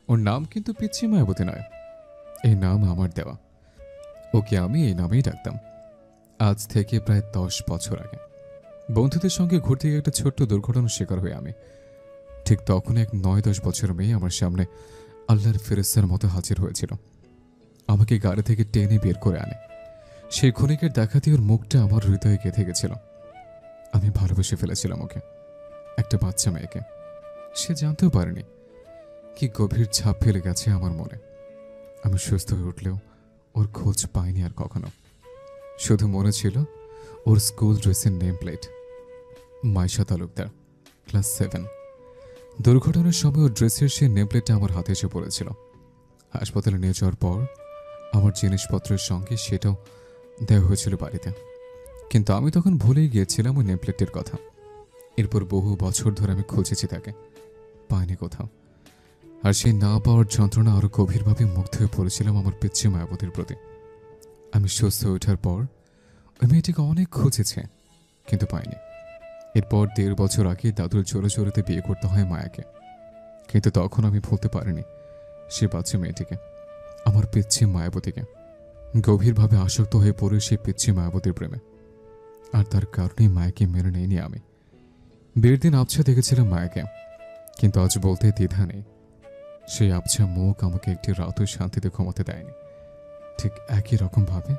ওর নাম কিন্তু পিচ্ছি মায়াবতী নয়, এই নাম আমার দেওয়া। ওকে আমি এই নামেই ডাকতাম। আজ থেকে প্রায় 10 বছর আগে বন্ধুদের সঙ্গে ঘুরতে গিয়ে একটা ছোট্ট দুর্ঘটনার শিকার হই আমি। ঠিক তখন এক 9-10 বছর মেয়ে আমার সামনে আল্লাহর ফেরেস্তার মতো হাজির হয়েছিল। আমাকে গাড়ি থেকে টেনে বের করে আনে। সেই ক্ষণিকের দেখাতে ওর মুখটা আমার হৃদয়ে গেঁথে গেছিল। আমি ভালোবেসে ফেলেছিলাম ওকে, একটা বাচ্চা মেয়েকে। সে জানতেও পারেনি কি গভীর ছাপ ফেলে গেছে আমার মনে। আমি সুস্থ হয়ে উঠলেও ওর খোঁজ পাইনি আর কখনো। শুধু মনে ছিল ওর স্কুল ড্রেসের name plate, Maisha Talukdar, class 7। দুর্ঘটনার সময় ওর ড্রেসের সেই নেম প্লেটটা আমার হাতে এসে পড়েছিল। হাসপাতালে নিয়ে যাওয়ার পর আমার জিনিসপত্রের সঙ্গে সেটাও দেওয়া হয়েছিল বাড়িতে, কিন্তু আমি তখন ভুলেই গিয়েছিলাম ওই নেম প্লেটটির কথা। এরপর বহু বছর ধরে আমি খুঁজেছি তাকে, পাইনি কোথাও। আর সেই না পাওয়ার যন্ত্রণা আরো গভীরভাবে মুগ্ধ হয়ে পড়েছিলাম আমার পিচ্ছি মায়াবতীর প্রতি। আমি সুস্থ হয়ে ওঠার পর ওই মেয়েটিকে অনেক খুঁজেছে, কিন্তু পাইনি। এরপর 1.5 বছর আগে দাদুর জোরে জোরেতে বিয়ে করতে হয় মায়াকে, কিন্তু তখন আমি ভুলতে পারিনি সে বাচ্চা মেয়েটিকে, আমার পিচ্ছি মায়াবতীকে। গভীরভাবে আসক্ত হয়ে পড়ে সেই পিচ্ছি মায়াবতীর প্রেমে। আর তার কারণেই মায়াকে মেনে নেইনি আমি। বিয়ের দিন আবছা দেখেছিলাম মায়াকে, কিন্তু আজ বলতে দ্বিধা নেই, সেই আবছা মুখ আমাকে একটি রাতও শান্তিতে ঘুমাতে দেয়নি। ঠিক একই রকম ভাবে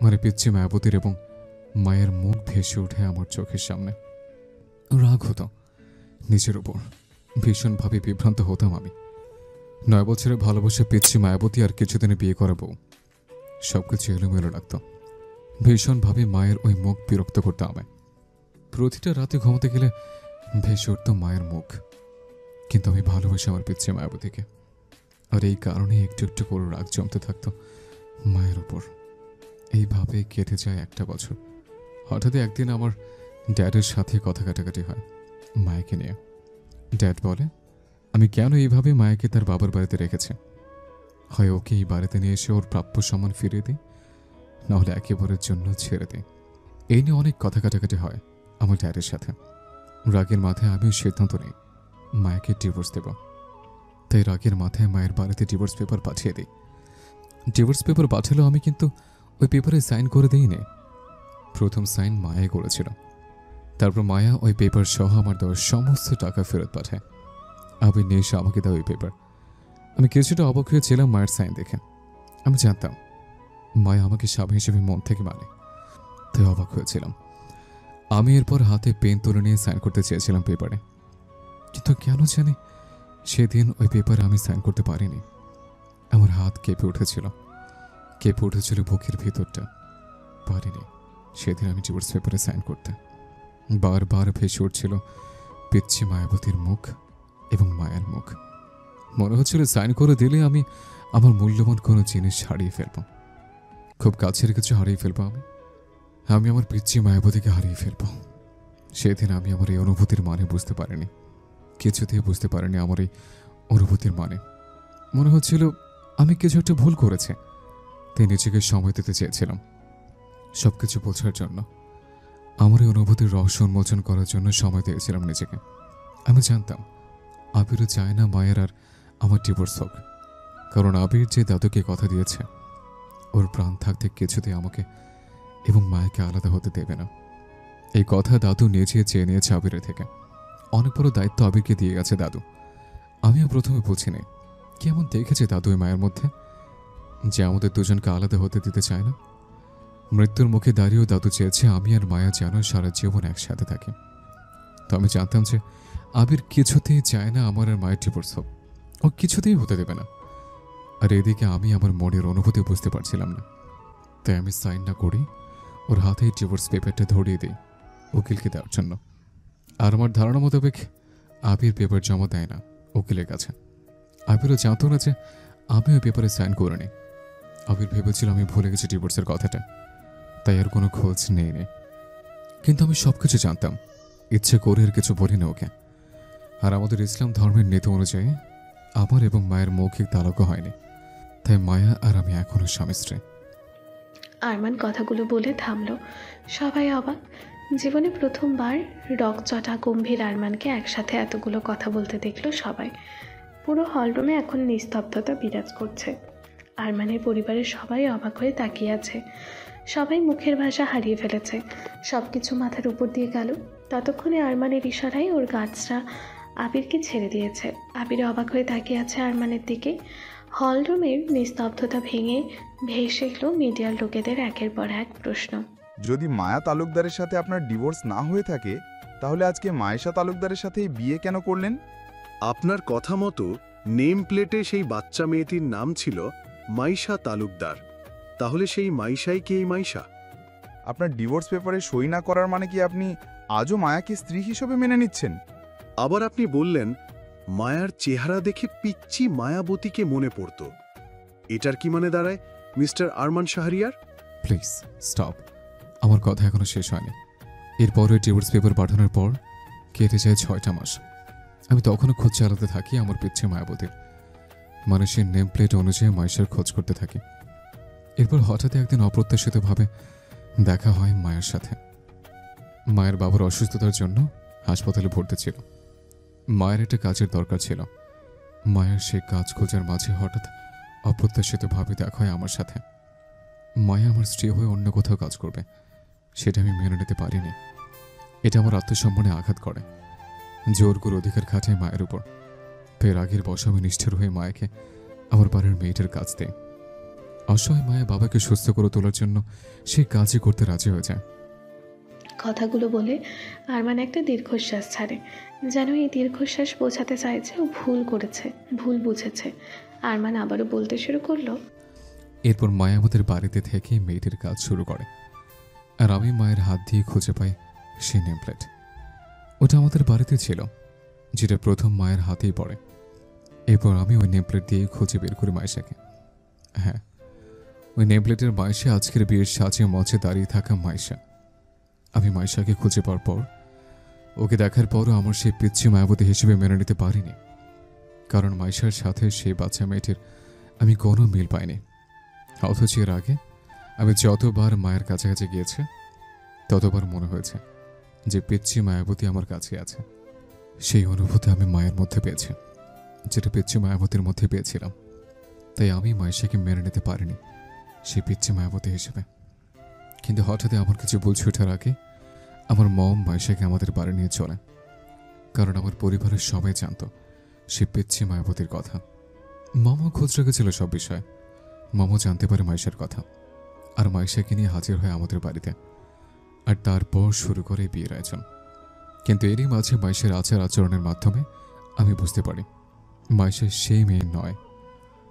মানে পিচ্ছি মায়াবতীর এবং মায়ের মুখ ভেসে ওঠে আমার চোখের সামনে। রাগ হতো নিজের উপর, ভীষণভাবে বিভ্রান্ত হতাম আমি। 9 বছরের ভালোবাসা পিচ্ছি মায়াবতী আর কিছুদিনে বিয়ে করা বউ, সবকিছু এলোমেলো লাগতো। ভীষণভাবে মায়ের ওই মুখ বিরক্ত করতো আমায়। প্রতিটা রাতে ঘুমাতে গেলে ভেসে উঠত মায়ের মুখ, কিন্তু আমি ভালোবাসি আমার পিচ্ছি মায়াবতীকে। আর এই কারণে একটু একটু করে রাগ জমতে থাকতো মায়ের উপর। এইভাবে কেটে যায় 1টা বছর। হঠাৎ একদিন আমার ড্যাডের সাথে কথা কাটাকাটি হয় মায়াকে নিয়ে। ড্যাড বলে আমি কেন এইভাবে মায়াকে তার বাবার বাড়িতে রেখেছি। হয় ওকে এই বাড়িতে নিয়ে এসে ওর প্রাপ্য সম্মান ফিরিয়ে দিই, নাহলে একেবারের জন্য ছেড়ে দিই। এই নিয়ে অনেক কথা কাটাকাটি হয় আমার ড্যাডের সাথে। রাগের মাথায় আমিও সিদ্ধান্ত নিই মায়াকে ডিভোর্স দেব। তাই রাগের মাথায় মায়ের বাড়িতে ডিভোর্স পেপার পাঠিয়ে দিই। ডিভোর্স পেপার পাঠালেও আমি কিন্তু ওই পেপারে সাইন করে দিইনি। প্রথম সাইন মায়াই করেছিল। তারপর মায়া ওই পেপার সহ আমার দেওয়ার সমস্ত টাকা ফেরত পাঠায়। আবির নিয়ে এসে আমাকে দেওয়া ওই পেপার। আমি কিছুটা অবাক হয়েছিলাম মায়ের সাইন দেখে। আমি জানতাম মায়া আমাকে স্বামী হিসেবে মন থেকে মানে, তাই অবাক হয়েছিলাম। আমি এরপর হাতে পেন তুলে নিয়ে সাইন করতে চেয়েছিলাম পেপারে, কিন্তু কেন জানি সেদিন ওই পেপারে আমি সাইন করতে পারিনি। আমার হাত কেঁপে উঠেছিল বুকের ভিতরটা। পারিনি সেদিন আমি ডিভোর্স পেপারে সাইন করতে। বারবার ভেসে উঠছিল পিচ্ছি মায়াবতীর মুখ এবং মায়ের মুখ। মনে হচ্ছিল সাইন করে দিলে আমি আমার মূল্যবান কোনো জিনিস হারিয়ে ফেলব, খুব কাছের কিছু হারিয়ে ফেলবো। আমি আমার পিচ্ছি মায়াবতীকে হারিয়ে ফেলব। সেদিন আমি আমার এই অনুভূতির মানে বুঝতে পারিনি, কিছুতেই বুঝতে পারিনি আমার এই অনুভূতির মানে। মনে হচ্ছিল আমি কিছু একটা ভুল করেছি, তাই নিজেকে সময় দিতে চেয়েছিলাম সবকিছু বোঝার জন্য। আমার এই অনুভূতির রহস্য উন্মোচন করার জন্য সময় দিয়েছিলাম নিজেকে। আমি জানতাম আবিরও চায় না মায়ের আর আমার ডিভোর্স হোক, কারণ আবির যে দাদুকে কথা দিয়েছে ওর প্রাণ থাকতে কিছুতেই আমাকে এবং মায়াকে আলাদা হতে দেবে না। এই কথা দাদু নিজে চেয়ে নিয়েছে আবিরের থেকে। অনেক বড় দায়িত্ব আবিরকে দিয়ে গেছে দাদু। আমিও প্রথমে বুঝিনি কেমন দেখেছে দাদু ওই মায়ের মধ্যে, যে আমাদের দুজনকে আলাদা হতে দিতে চায় না। মৃত্যুর মুখে দাঁড়িয়েও দাদু চেয়েছে আমি আর মায়া যেন সারা জীবন একসাথে থাকি। তো আমি জানতাম যে আবির কিছুতেই চায় না আমার আর মায়ের ডিভোর্স হোক, ও কিছুতেই হতে দেবে না। আর এদিকে আমি আমার মনের অনুভূতি বুঝতে পারছিলাম না, তাই আমি সাইন না করি ওর হাতে ডিভোর্স পেপারটা ধরিয়ে দিই উকিলকে দেওয়ার জন্য। আর আমার ধারণা মোতাবেক আবির পেপার জমা দেয় না উকিলের কাছে। আবিরও জানতো না যে আমি ওই পেপারে সাইন করে নিই। আবির ভেবেছিল আমি ভুলে গেছি ডিভোর্সের কথাটা, তাই আর কোনো খোঁজ নেই। কিন্তু আমি সবকিছু জানতাম, ইচ্ছে করে আর কিছু বলি না ওকে। আর আমাদের ইসলাম ধর্মের নীতি অনুযায়ী আমার এবং মায়ের মৌখিক তালাকও হয়নি, তাই মায়া আর আমি এখনো স্বামী স্ত্রী। আরমান কথাগুলো বলে থামলো। সবাই অবাক। জীবনে প্রথমবার রকচটা গম্ভীর আরমানকে একসাথে এতগুলো কথা বলতে দেখল সবাই। পুরো হলরুমে এখন নিস্তব্ধতা বিরাজ করছে। আরমানের পরিবারের সবাই অবাক হয়ে তাকিয়ে আছে। সবাই মুখের ভাষা হারিয়ে ফেলেছে। সব কিছু মাথার উপর দিয়ে গেল। ততক্ষণে আরমানের ইশারায় ওর গার্ডসরা আবিরকে ছেড়ে দিয়েছে। আবির অবাক হয়ে তাকিয়ে আছে আরমানের দিকে। হলরুমের নিস্তব্ধতা ভেঙে ভেসে এলো মিডিয়ার লোকেদের একের পর এক প্রশ্ন। যদি মায়া তালুকদারের সাথে আপনার ডিভোর্স না হয়ে থাকে, তাহলে আজকে মায়েশা তালুকদারের সাথে বিয়ে কেন করলেন? আপনার কথা মতো নেম প্লেটে সেই বাচ্চা মেয়েটির নাম ছিল মাইশা তালুকদার। তাহলে সেই মাইশাই কি এই মাইশা? আপনার ডিভোর্স পেপারে সই না করার মানে কি আপনি আজও মায়াকে স্ত্রী হিসেবে মেনে নিচ্ছেন? আবার আপনি বললেন মায়ার চেহারা দেখে পিচ্চি মায়াবতীকে মনে পড়ত। এটার কি মানে দাঁড়ায় mister Arman Shahriar? Please stop. আমার কথা এখনো শেষ হয়নি। এরপর ওই ডিভোর্স পেপার পাঠানোর পর কেটে যায় 6টা মাস। আমি তখনও খোঁজ চালাতে থাকি আমার পিচ্ছে মায়াবতীর। মানুষের নেম প্লেট অনুযায়ী মায়েশার খোঁজ করতে থাকি। এরপর হঠাৎ একদিন অপ্রত্যাশিতভাবে দেখা হয় মায়ের সাথে। মায়ের বাবার অসুস্থতার জন্য হাসপাতালে ভর্তি ছিল। মায়ের একটা কাজের দরকার ছিল। মায়ের সেই কাজ খোঁজার মাঝে হঠাৎ অপ্রত্যাশিতভাবে দেখা হয় আমার সাথে। মায়া আমার স্ত্রী হয়ে অন্য কোথাও কাজ করবে, সেটা আমি মেনে নিতে পারিনি। এটা আমার আত্মসম্মানে আঘাত করে। জোর করে অধিকার খাটায় মায়ের উপর। ফের আগের বসে আমি নিষ্ঠুর হয়ে মায়াকে আমার বাড়ির মেয়েটার কাজ দেয়। অসহায় মায়া বাবাকে সুস্থ করে তোলার জন্য সেই কাজই করতে রাজি হয়ে যায়। কথাগুলো বলে আরমান একটা দীর্ঘশ্বাস ছাড়ে, যেন এই দীর্ঘশ্বাস বোঝাতে চাইছে ও ভুল করেছে, ভুল বুঝেছে। আরমান আবারও বলতে শুরু করলো, এরপর মায়া আমাদের বাড়িতে থেকে মেয়েটির কাজ শুরু করে, আর আমি মায়ের হাত দিয়ে খুঁজে পাই সেই নেম প্লেট। ওটা আমাদের বাড়িতে ছিল, যেটা প্রথম মায়ের হাতেই পড়ে। এরপর আমি ওই নেম প্লেট দিয়ে খুঁজে বের করি মায়েশাকে। হ্যাঁ, ওই নেম প্লেটের মায়েশা আজকের বিয়ের সাজে মঞ্চে দাঁড়িয়ে থাকা মায়েশা। আমি মায়েশাকে খুঁজে পাওয়ার পর, ওকে দেখার পরও আমার সেই পিচ্ছি মায়াবতী হিসেবে মেনে নিতে পারিনি। কারণ মায়েশার সাথে সেই বাচ্চা মেয়েটির আমি কোনো মিল পাইনি। অথচ এর আগে আমি যতবার মায়ের কাছাকাছি গিয়েছি, ততবার মনে হয়েছে যে পিচ্ছি মায়াবতী আমার কাছে আছে। সেই অনুভূতি আমি মায়ের মধ্যে পেয়েছি, যেটা পিচ্ছি মায়াবতীর মধ্যে পেয়েছিলাম। তাই আমি মায়েশাকে মেনে নিতে পারিনি সেই পিচ্ছি মায়াবতী হিসেবে। কিন্তু হঠাৎ আমার কিছু বুঝে ওঠার আগে আমার মম মায়েশাকে আমাদের বাড়ি নিয়ে চলে। কারণ আমার পরিবারের সবাই জানত সে পিচ্ছি মায়াবতীর কথা। মামা খোঁজ রেখেছিল সব বিষয়ে। মামা জানতে পারে মায়েশার কথা, আর মায়েশাকে নিয়ে হাজির হয় আমাদের বাড়িতে। আর তারপর শুরু করে বিয়ের আয়োজন। কিন্তু এরই মাঝে মায়েশার আচার আচরণের মাধ্যমে আমি বুঝতে পারি মায়েশা সেই মেয়ে নয়।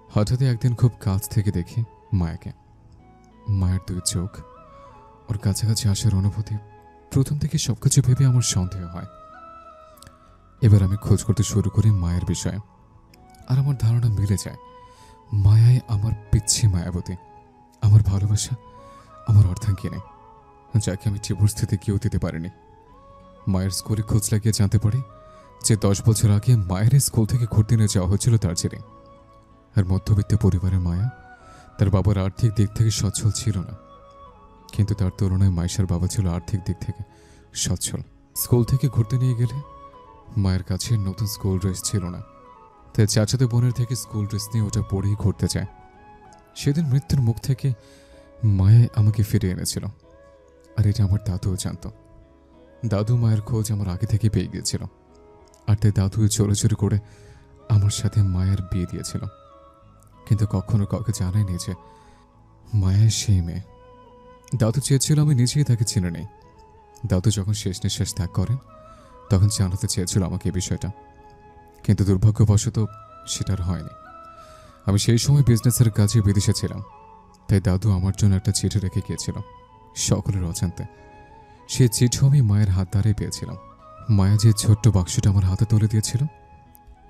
হঠাৎ একদিন খুব কাছ থেকে দেখি মায়াকে। মায়ের দুই চোখ, ওর কাছাকাছি আসার অনুভূতি, প্রথম থেকে সবকিছু ভেবে আমার সন্দেহ হয়। এবার আমি খোঁজ করতে শুরু করি মায়ের বিষয়ে, আর আমার ধারণা মিলে যায়। মায়াই আমার পিচ্ছি মায়াবতী, আমার ভালোবাসা, আমার অর্ধাঙ্গিনী, যাকে আমি ডিভোর্স দিতে কেউ দিতে পারিনি। মায়ের স্কুলে খোঁজ লাগিয়ে জানতে পারি যে 10 বছর আগে মায়ের স্কুল থেকে ঘুরতে নিয়ে যাওয়া হয়েছিল দার্জিলিং। আর মধ্যবিত্ত পরিবারের মায়া তার বাবার আর্থিক দিক থেকে সচ্ছল ছিল না, কিন্তু তার তুলনায় মায়েশার বাবা ছিল আর্থিক দিক থেকে সচ্ছল। স্কুল থেকে ঘুরতে নিয়ে গেলে মায়ের কাছে নতুন স্কুল ড্রেস ছিল না, তাই চাচাতো বোনের থেকে স্কুল ড্রেস নিয়ে ওটা পরেই ঘুরতে যায়। সেদিন মৃত্যুর মুখ থেকে মায়া আমাকে ফিরিয়ে এনেছিল, আর এটা আমার দাদুও জানত। দাদু মায়ের খোঁজ আমার আগে থেকে পেয়ে গিয়েছিল, আর তাই দাদু চোরে চুরি করে আমার সাথে মায়ের বিয়ে দিয়েছিল। কিন্তু কখনো কাউকে জানায়নি যে মায়ের সেই মেয়ে। দাদু চেয়েছিল আমি নিজেই তাকে চিনে নেই। দাদু যখন শেষ নিঃশ্বাস ত্যাগ করেন, তখন জানাতে চেয়েছিল আমাকে এই বিষয়টা, কিন্তু দুর্ভাগ্যবশত সেটা আর হয়নি। আমি সেই সময় বিজনেসের কাজে বিদেশে ছিলাম, তাই দাদু আমার জন্য একটা চিঠি রেখে গিয়েছিল সকলের অজান্তে। সেই চিঠি আমি মায়ের হাত দ্বারাই পেয়েছিলাম। মায়া যে ছোট্ট বাক্সটা আমার হাতে তুলে দিয়েছিল,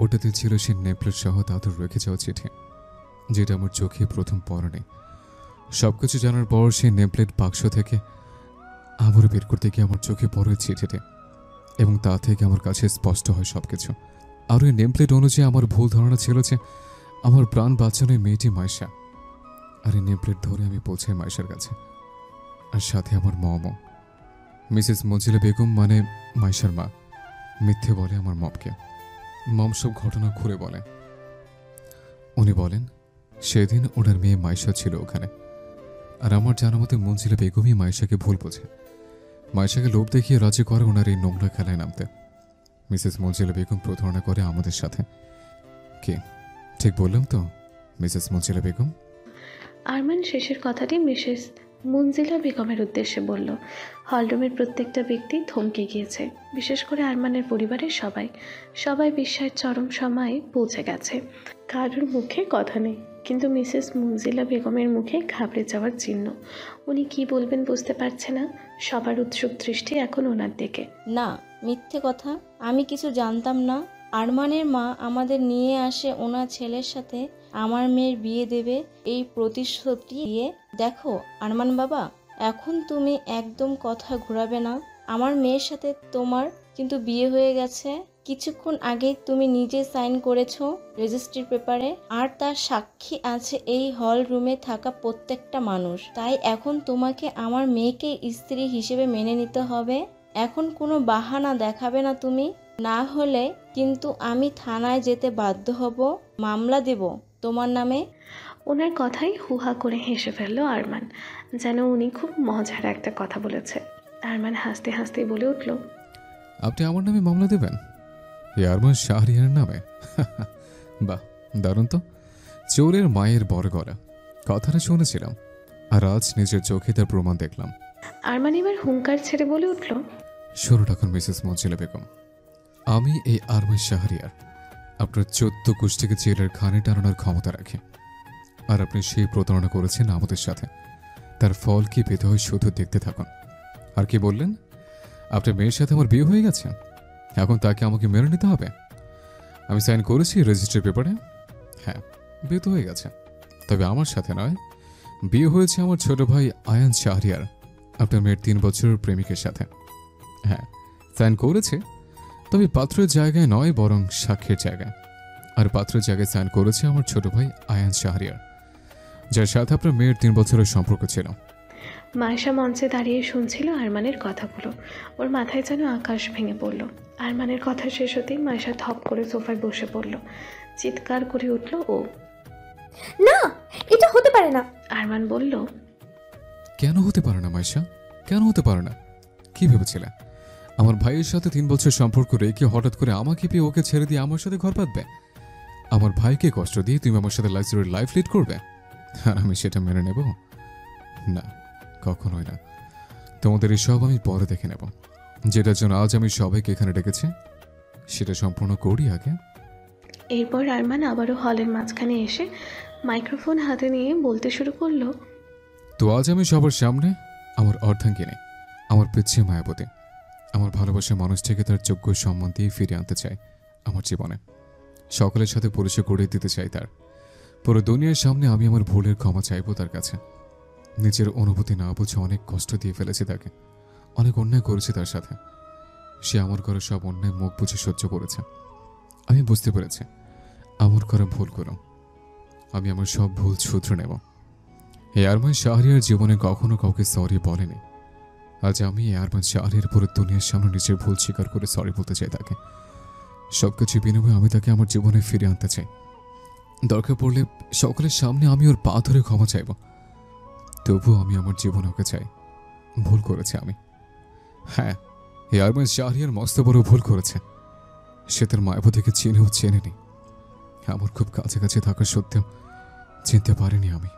ওটাতে ছিল সেই নেকলেস সহ দাদুর রেখে যাওয়া চিঠি, যেটা আমার চোখে প্রথম পড়েনি। সবকিছু জানার পর সেই নেমপ্লেট বাক্স থেকে আবার বের করতে গিয়ে আমার চোখে পড়ে চিঠিটি, এবং তা থেকে আমার কাছে স্পষ্ট হয় সবকিছু। আর ওই নেমপ্লেট অনুযায়ী আমার ভুল ধারণা ছিল যে আমার প্রাণ বাঁচানো মেয়েটি মায়েশা। আর এই নেমপ্লেট ধরে আমি পৌঁছাই মায়েশার কাছে, আর সাথে আমার মমও। মিসেস মঞ্জিলা বেগম মানে মাইশার মা মিথ্যে বলে আমার মমকে। মম সব ঘটনা ঘুরে বলে। উনি বলেন সেদিন ওনার মেয়ে মাইশা ছিল ওখানে, আর আমার জানা মতে মঞ্জিলা বেগমই মাইশাকে ভুল বোঝে, মাইশাকে লোভ দেখিয়ে রাজি করে ওনার এই নোংরা খেলায় নামতে। মিসেস মঞ্জিলা বেগম প্রতারণা করে আমাদের সাথে। কে ঠিক বললাম তো মিসেস মঞ্জিলা বেগম? আরমান শেষের কথাটি মিসেস মুনজিলা বেগমের উদ্দেশ্যে বলল। হলরুমের প্রত্যেকটা ব্যক্তি থমকে গিয়েছে, বিশেষ করে আরমানের পরিবারের সবাই বিস্ময়ের চরম সময়ে পৌঁছে গেছে। কারোর মুখে কথা নেই, কিন্তু মিসেস মুনজিলা বেগমের মুখে ঘাবড়ে যাওয়ার চিহ্ন। উনি কি বলবেন বুঝতে পারছে না। সবার উৎসুক দৃষ্টি এখন ওনার দিকে। না, মিথ্যে কথা, আমি কিছু জানতাম না। আরমানের মা আমাদের নিয়ে আসে ওনার ছেলের সাথে আমার মেয়ের বিয়ে দেবে এই প্রতিশ্রুতি দিয়ে। দেখো আরমান বাবা, এখন তুমি একদম কথা ঘোরাবে না। আমার মেয়ের সাথে তোমার কিন্তু বিয়ে হয়ে গেছে। কিছুক্ষণ আগে তুমি নিজে সাইন করেছো রেজিস্ট্রির পেপারে, আর তার সাক্ষী আছে এই হল রুমে থাকা প্রত্যেকটা মানুষ। তাই এখন তোমাকে আমার মেয়েকে স্ত্রী হিসেবে মেনে নিতে হবে। এখন কোনো বাহানা দেখাবে না তুমি, না হলে কিন্তু আমি থানায় যেতে বাধ্য হব, মামলা দেব তোমার নামে। ওনার কথাই হুহা করে হেসে ফেললো আরমান, যেন উনি খুব মজার একটা কথা বলেছে। আরমান হাসতে হাসতে বলে উঠল, আপনি আমার নামে মামলা দেবেন? আরমান শাহরিয়ার নামে? বাহ, দারুণ তো। চোরের মায়ের বড় গলা, কথাটা শুনেছিলাম, আর আজ নিজের চোখে তার প্রমাণ দেখলাম। আরমান এবার হুঙ্কার ছেড়ে বলে উঠল, শুনুন এখন মিসেস মঞ্জিলা বেগম, আমি এই আরমান শাহরিয়ার আপনার 14 গোষ্ঠীকে জেলের খানে টানানোর ক্ষমতা রাখি, আর আপনি সেই প্রতারণা করেছেন আমাদের সাথে। তার ফল কি পেতে হয় শুধু দেখতে থাকুন। আর কি বললেন? আপনার মেয়ের সাথে আমার বিয়ে হয়ে গেছে, এখন তাকে আমাকে মেনে নিতে হবে? আমি সাইন করেছি রেজিস্ট্রি পেপারে। হ্যাঁ, বিয়ে তো হয়ে গেছে, তবে আমার সাথে নয়। বিয়ে হয়েছে আমার ছোট ভাই আয়ান শাহরিয়ার আপনার মেয়ের 3 বছরের প্রেমিকের সাথে। হ্যাঁ, সাইন করেছে, তবে পাত্রের জায়গায় নয়, বরং সাক্ষীর জায়গায়। আর পাত্রের জায়গায় সাইন করেছে আমার ছোট ভাই আয়ান শাহরিয়ার, যার সাথে আপনার মেয়ের 3 বছরের সম্পর্ক ছিল। মায়েশা মঞ্চে দাঁড়িয়ে শুনছিল আরমানের কথাগুলো। ওর মাথায় যেন আকাশ ভেঙে পড়ল। আরমানের কথা শেষ হতেই মায়েশা থপ করে সোফায় বসে পড়ল। চিৎকার করে উঠল ও, না, এটা হতে পারে না। আরমান বলল, কেন হতে পারে না মাইশা? কেন হতে পারে না? কি ভেবেছিলে আমার ভাইয়ের সাথে 3 বছর সম্পর্ক রেখে হঠাৎ করে আমাকে পেয়ে ওকে ছেড়ে দিয়ে আমার সাথে ঘর পাতবে? আমার ভাইকে কষ্ট দিয়ে তুমি আমার সাথে লাক্সারি লাইফ লিড করবে, আর আমি সেটা মেনে নেব না? কখনোই না। তোমাদের এই সব আমি পরে দেখে নেব। যেটার জন্য আজ আমি সবাইকে এখানে ডেকেছি সেটা সম্পূর্ণ করি আগে। এরপর আরমান আবারও হলের মাঝখানে এসে মাইক্রোফোন হাতে নিয়ে বলতে শুরু করলো, তো আজ আমি সবার সামনে আমার অর্ধাঙ্গিনী, আমার পিচ্ছি মায়াবতী, আমার ভালোবাসার মানুষটিকে তার যোগ্য সম্মান দিয়ে ফিরে আনতে চাই আমার জীবনে। সকলের সাথে পরিচয় করিয়ে দিতে চাই তার। পুরো দুনিয়ার সামনে আমি আমার ভুলের ক্ষমা চাইবো তার কাছে। নিজের অনুভূতি না বুঝে অনেক কষ্ট দিয়ে ফেলেছি তাকে, অনেক অন্যায় করেছি তার সাথে। সে আমার করা সব অন্যায় মুখ বুঝে সহ্য করেছে। আমি বুঝতে পেরেছি আমার করা ভুল করো, আমি আমার সব ভুল শুধরে নেব। এই আরমান শাহরিয়ার জীবনে কখনো কাউকে সরি বলেনি। আজ আমি এই আরমান শাহরিয়ার পুরো দুনিয়ার সামনে নিজের ভুল স্বীকার করে সরি বলতে চাই তাকে। সবকিছু বিনিময়ে আমি তাকে আমার জীবনে ফিরে আনতে চাই। দরকার পড়লে সকলের সামনে আমি ওর পা ধরে ক্ষমা চাইব। তবুও আমি আমার জীবনে ওকে চাই। ভুল করেছে আমি। হ্যাঁ, এই আরমান শাহরিয়ার মস্ত বড় ভুল করেছে। সে তার মায়াবতীকে চিনেও চেনেনি। আমার খুব কাছাকাছি থাকা সত্ত্বেও চিনতে পারিনি আমি।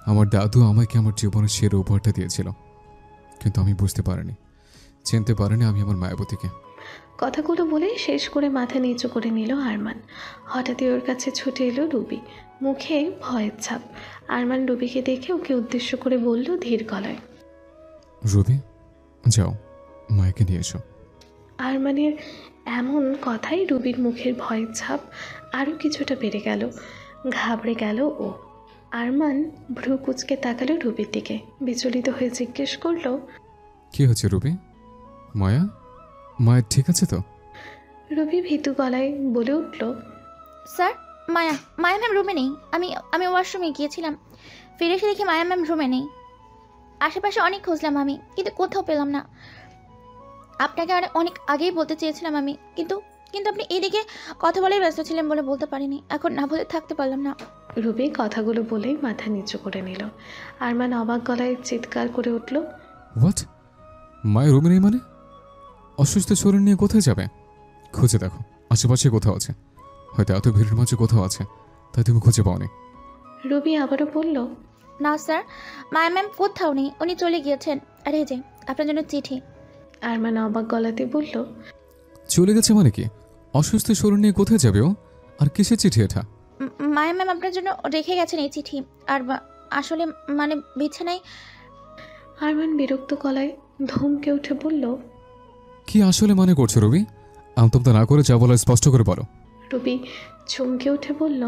আমার দাদু আমাকে আমার জীবনের সেরা উপহারটা দিয়েছিল, কিন্তু আমি বুঝতে পারিনি, চিনতে পারিনি আমি আমার মায়াবতীকে। কথাগুলো বলে শেষ করে মাথা নিচু করে নিল আরমান। হঠাৎই ওর কাছে ছুটে এলো রুবি, মুখে ভয়ের ছাপ। আরমান রুবিকে দেখে ওকে উদ্দেশ্য করে বলল ধীর গলায়, রুবি, যাও মায়াকে নিয়ে এসো। আরমানের এমন কথাই রুবির মুখের ভয়ের ছাপ আরও কিছুটা বেড়ে গেল। ঘাবড়ে গেল ও। আরমান ভ্রু কুচকে তাকালো রুবির দিকে, বিচলিত হয়ে জিজ্ঞেস করলো, কি হচ্ছে রুবি? মায়া, মায়া ঠিক আছে তো? রুবি ভীতু গলায় বলে উঠল, স্যার, মায়া মায়া ম্যাম রুমে নেই। আমি ওয়াশরুমে গিয়েছিলাম, ফিরে এসে দেখি মায়া ম্যাম রুমে নেই। আশেপাশে অনেক খুঁজলাম আমি, কিন্তু কোথাও পেলাম না। আপনাকে অনেক আগেই বলতে চেয়েছিলাম আমি, কিন্তু কিন্তু আপনি এদিকে কথা বলেই ব্যস্ত ছিলেন বলে বলতে পারিনি। এখন না বলে থাকতে পারলাম না। রুবি কথাগুলো বলেই মাথা নিচু করে নিল। আরমান অবাক গলায় চিৎকার করে উঠল, হোয়াট? মায়ের রুমে নেই মানে? অসুস্থ শরীর নিয়ে কোথায় যাবে? খুঁজে দেখো, আশেপাশে কোথাও আছে, হয়তো এত ভিড়ের মাঝে কোথাও আছে, তাই তুমি খুঁজে পাওনি। রুবি আবারও বলল, না স্যার, মায়া ম্যাম কোথাও নেই, উনি চলে গিয়েছেন। আর এই যে আপনার জন্য চিঠি। আরমান অবাক গলাতে বলল, চলে গেছে মানে কি? অসুস্থ শরীর নিয়ে কোথায় যাবে ও? আর কিসের চিঠি এটা? মায়া ম্যাম আপনার জন্য রেখে গেছেন এই চিঠি। আর আসলে মানে বিছানায়। আরমান বিরক্ত গলায় ধমকে উঠে বলল, কি আসলে মানে করছো রবি? আমতমতা না করে যা বলার স্পষ্ট করে বলো। রুবি চমকে উঠে বলল,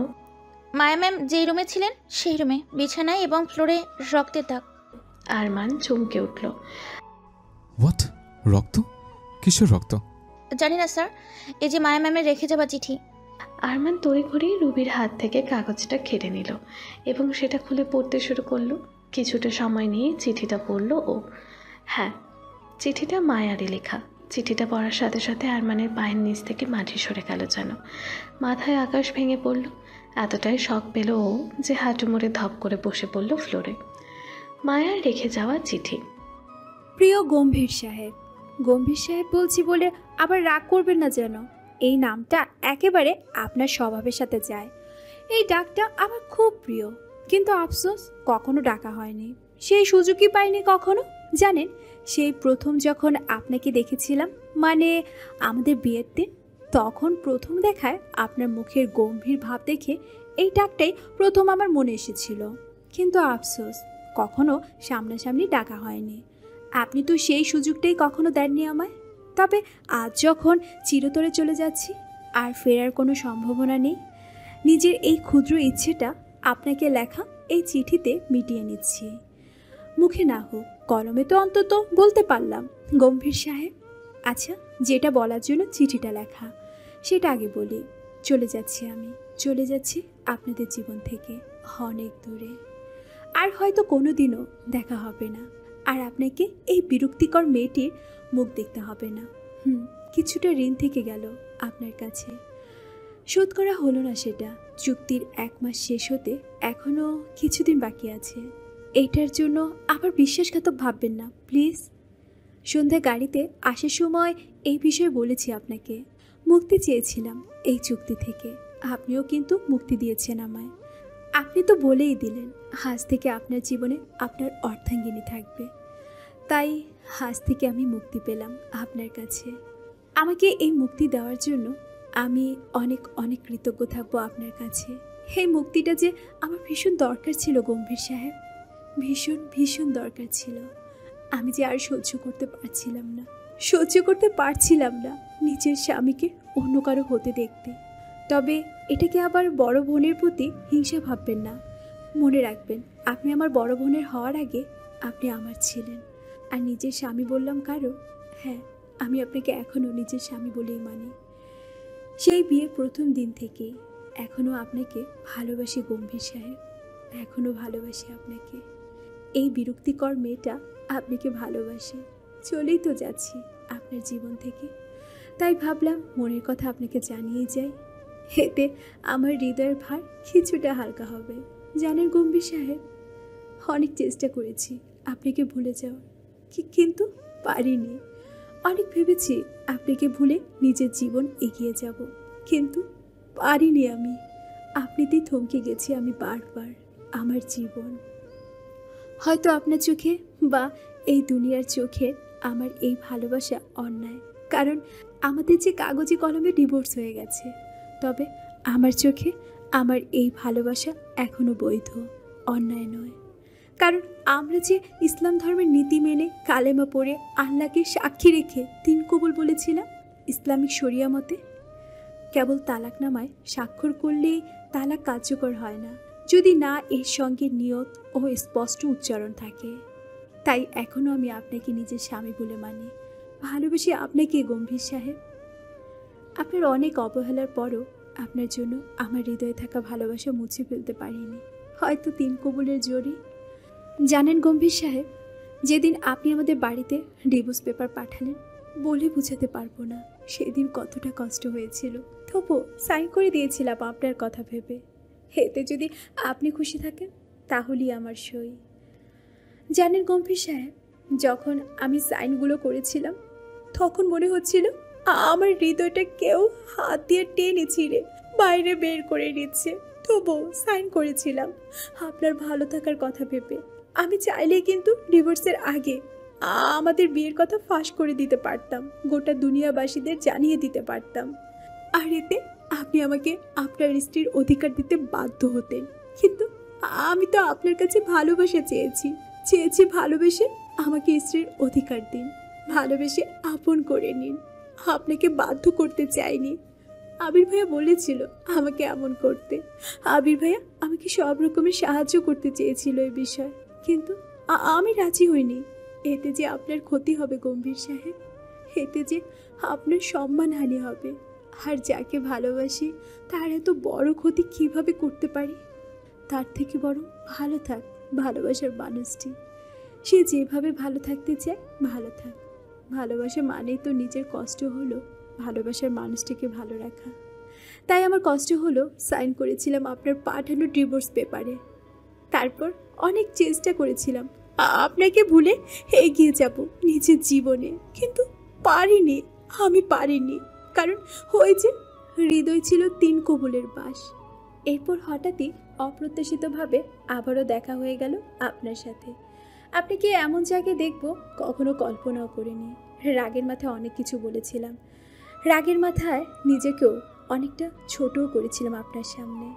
মায়া ম্যাম যেই রুমে ছিলেন সেই রুমে, বিছানায় এবং ফ্লোরে রক্তের দাগ। আরমান চমকে উঠল। হোয়াট? রক্ত? কিসের রক্ত? জানি না স্যার, এই যে মায়া ম্যামের রেখে যাওয়া চিঠি। আরমান তড়িঘড়ি রুবির হাত থেকে কাগজটা কেড়ে নিল এবং সেটা খুলে পড়তে শুরু করলো। কিছুটা সময় নিয়ে চিঠিটা পড়ল ও। হ্যাঁ, চিঠিটা মায়ারই লেখা। চিঠিটা পড়ার সাথে সাথে আরমানের পায়ের নিচ থেকে মাটি সরে গেল যেন। মাথায় আকাশ ভেঙে পড়ল। এতটাই শক পেল ও যে হাঁটু মুড়ে ধপ করে বসে পড়ল ফ্লোরে। মায়ার রেখে যাওয়া চিঠি। প্রিয় গম্ভীর সাহেব, গম্ভীর সাহেব বলছি বলে আবার রাগ করবেন না যেন। এই নামটা একেবারে আপনার স্বভাবের সাথে যায়। এই ডাকটা আমার খুব প্রিয়, কিন্তু আফসোস কখনো ডাকা হয়নি, সেই সুযোগই পাইনি কখনো। জানেন, সেই প্রথম যখন আপনাকে দেখেছিলাম, মানে আমাদের বিয়ের দিন, তখন প্রথম দেখায় আপনার মুখের গম্ভীর ভাব দেখে এই ডাকটাই প্রথম আমার মনে এসেছিল। কিন্তু আফসোস কখনো সামনাসামনি ডাকা হয়নি। আপনি তো সেই সুযোগটাই কখনো দেননি আমায়। তবে আজ যখন চিরতরে চলে যাচ্ছি, আর ফেরার কোনো সম্ভাবনা নেই, নিজের এই ক্ষুদ্র ইচ্ছেটা আপনাকে লেখা এই চিঠিতে মিটিয়ে নিচ্ছি। মুখে না হোক, কলমে তো অন্তত বলতে পারলাম গম্ভীর সাহেব। আচ্ছা, যেটা বলার জন্য চিঠিটা লেখা সেটা আগে বলি। চলে যাচ্ছি আমি, চলে যাচ্ছি আপনাদের জীবন থেকে অনেক দূরে। আর হয়তো কোনো দিনও দেখা হবে না, আর আপনাকে এই বিরক্তিকর মেয়েটির মুখ দেখতে হবে না। কিছুটা ঋণ থেকে গেল আপনার কাছে, শোধ করা হলো না সেটা। চুক্তির 1 মাস শেষ হতে এখনও কিছুদিন বাকি আছে। এইটার জন্য আবার বিশ্বাসঘাতক ভাববেন না প্লিজ। সন্ধ্যা গাড়িতে আসার সময় এই বিষয়ে বলেছি আপনাকে। মুক্তি চেয়েছিলাম এই চুক্তি থেকে, আপনিও কিন্তু মুক্তি দিয়েছেন আমায়। আপনি তো বলেই দিলেন আজ থেকে আপনার জীবনে আপনার অর্ধাঙ্গিনী থাকবে। তাই আজ থেকে আমি মুক্তি পেলাম আপনার কাছে। আমাকে এই মুক্তি দেওয়ার জন্য আমি অনেক অনেক কৃতজ্ঞ থাকবো আপনার কাছে। এই মুক্তিটা যে আমার ভীষণ দরকার ছিল গম্ভীর সাহেব, ভীষণ ভীষণ দরকার ছিল। আমি যে আর সহ্য করতে পারছিলাম না নিজের স্বামীকে অন্য কারো হতে দেখতে। তবে এটাকে আবার বড় বোনের প্রতি হিংসা ভাববেন না। মনে রাখবেন, আপনি আমার বড় বোনের হওয়ার আগে আপনি আমার ছিলেন। আর নিজের স্বামী বললাম কারো, হ্যাঁ, আমি আপনাকে এখনও নিজের স্বামী বলেই মানি। সেই বিয়ের প্রথম দিন থেকেই এখনও আপনাকে ভালোবাসি গম্ভীর সাহেব, এখনও ভালোবাসি আপনাকে। এই বিরক্তিকর মেয়েটা আপনাকে ভালোবাসে, চলেই তো যাচ্ছি আপনার জীবন থেকে। তাই ভাবলাম মনের কথা আপনাকে জানিয়ে যাই, এতে আমার হৃদয়ের ভার কিছুটা হালকা হবে। জানেন গম্ভীর সাহেব, অনেক চেষ্টা করেছি আপনাকে ভুলে যাওয়ার, কিন্তু পারিনি। অনেক ভেবেছি আপনাকে ভুলে নিজের জীবন এগিয়ে যাব, কিন্তু পারিনি আমি। আপনিতেই থমকে গেছি আমি বারবার আমার জীবন। হয়তো আপনার চোখে বা এই দুনিয়ার চোখে আমার এই ভালোবাসা অন্যায়, কারণ আমাদের যে কাগজে কলমে ডিভোর্স হয়ে গেছে। তবে আমার চোখে আমার এই ভালোবাসা এখনও বৈধ, অন্যায় নয়। কারণ আমরা যে ইসলাম ধর্মের নীতি মেনে কালেমা পড়ে আল্লাহকে সাক্ষী রেখে 3 কবুল বলেছিলাম ইসলামিক শরিয়া মতে। কেবল তালাকনামায় স্বাক্ষর করলেই তালাক কার্যকর হয় না, যদি না এর সঙ্গে নিয়ত ও স্পষ্ট উচ্চারণ থাকে। তাই এখনও আমি আপনাকে নিজের স্বামী বলে মানি, ভালোবাসি আপনাকে গম্ভীর সাহেব। আপনার অনেক অবহেলার পরও আপনার জন্য আমার হৃদয়ে থাকা ভালোবাসা মুছে ফেলতে পারিনি, হয়তো 3 কবুলের জোরে। জানেন গম্ভীর সাহেব, যেদিন আপনি আমাদের বাড়িতে ডিভোর্স পেপার পাঠালেন, বলে বোঝাতে পারবো না সেদিন কতটা কষ্ট হয়েছিল। তবু সাইন করে দিয়েছিলাম আপনার কথা ভেবে। এতে যদি আপনি খুশি থাকেন তাহলেই আমার সই। জানেন গম্ভীর সাহেব, যখন আমি সাইনগুলো করেছিলাম তখন মনে হচ্ছিল আমার হৃদয়টা কেউ হাত দিয়ে টেনে ছিঁড়ে বাইরে বের করে নিচ্ছে। তবু সাইন করেছিলাম আপনার ভালো থাকার কথা ভেবে। আমি চাইলে কিন্তু ডিভোর্সের আগে আমাদের বিয়ের কথা ফাঁস করে দিতে পারতাম, গোটা দুনিয়াবাসীদের জানিয়ে দিতে পারতাম। আর এতে আপনি আমাকে আপনার স্ত্রীর অধিকার দিতে বাধ্য হতেন। কিন্তু আমি তো আপনার কাছে ভালোবাসা চেয়েছি ভালোবেসে আমাকে স্ত্রীর অধিকার দিন, ভালোবেসে আপন করে নিন। আপনাকে বাধ্য করতে চাইনি। আবির ভাইয়া বলেছিল আমাকে এমন করতে। আবির ভাইয়া আমাকে সব রকমের সাহায্য করতে চেয়েছিল এই বিষয়, কিন্তু আমি রাজি হইনি। এতে যে আপনার ক্ষতি হবে গম্ভীর সাহেব, এতে যে আপনার সম্মানহানি হবে। আর যাকে ভালোবাসি তার এত বড় ক্ষতি কিভাবে করতে পারি? তার থেকে বরং ভালো থাক ভালোবাসার মানুষটি। সে যেভাবে ভালো থাকতে চায় ভালো থাক। ভালোবাসা মানেই তো নিজের কষ্ট হলো ভালোবাসার মানুষটিকে ভালো রাখা। তাই আমার কষ্ট হলো সাইন করেছিলাম আপনার পাঠানো ডিভোর্স পেপারে। তারপর অনেক চেষ্টা করেছিলাম আপনাকে ভুলে এগিয়ে যাব নিজের জীবনে, কিন্তু আমি পারিনি। কারণ ওই যে হৃদয় ছিল 3 কবুলের বাস। এরপর হঠাৎই অপ্রত্যাশিতভাবে আবারও দেখা হয়ে গেল আপনার সাথে। আপনাকে এমন জায়গায় দেখব কখনো কল্পনাও করিনি। রাগের মাথায় অনেক কিছু বলেছিলাম, রাগের মাথায় নিজেকেও অনেকটা ছোটও করেছিলাম আপনার সামনে।